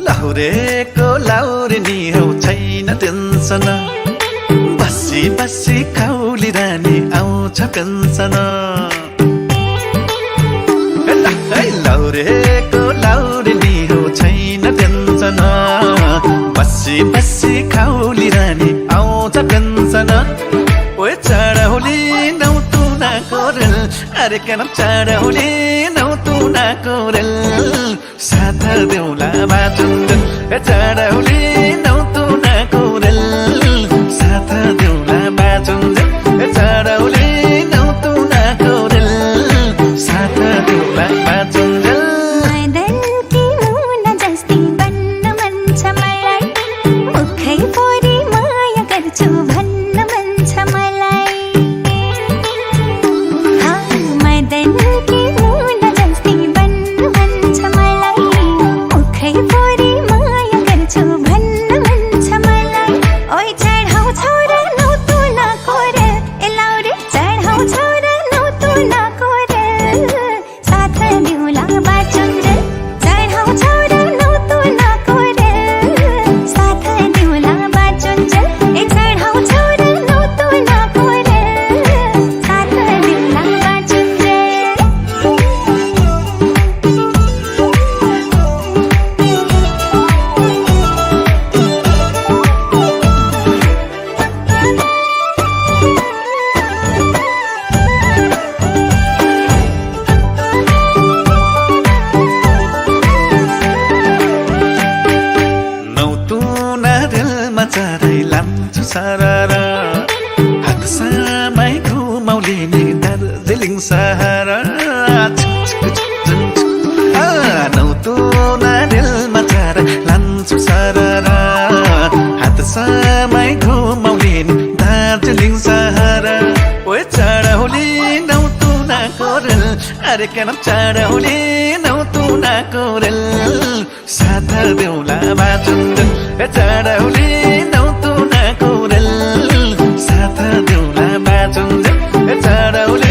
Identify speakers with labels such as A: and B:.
A: लाउरेको लाउरे नि हौ छैन टेन्सन बसी बसी खाउली रानी आउँछ पेन्सन लाउरेको लाउरे नि हौ छैन टेन्सन बसी बसी खाउली रानी आउँछ पेन्सन ओए चढौली नौ तुना कोरेल अरे केन चढौली नौ तुना कोरेल साथ देउला बाजुन्जेल चढौली नौ तुना कोरेल साथ देउला बाजुन्जेल चढौली नौ तुना कोरेल साथ देउला बाजुन्जेल
B: मदनकी मुना जस्ती बन्न मन छ मलाई मुखै पोरी माया गर्छु भन्न मन छ मलाई मदनकी मुना जस्ती बन्न मन छ मलाई मुखै पोरी माया गर्छु भन्न मन छ मलाई ओइ चढाउ छोरा नौ तुना कोरे ए लाउरे चढाउ छोरा नौ तुना कोरे साथ देउला बाजुन्जेल चढाउ छोरा नौ तुना कोरे साथ देउला बाजुन्जेल ए चढाउ छोरा नौ तुना कोरे साथ देउला बाजुन्जेल
A: नौ तुना रेलमा चढाइ लान्छु सरर हात सामै घुमाउले नि दार्जिलिङ सहर नौ तुना रेलमा चढाइ लान्छु सरर हात सामै घुमाउले नि दार्जिलिङ सहर ओए चढौली नौ तुना कोरेल अरे केन चढौली नौ तुना कोरेल साथ देउला बाजुन्जेल चढौली नौ तुना कोरेल साथ देउला बाजुन्जेल चढौली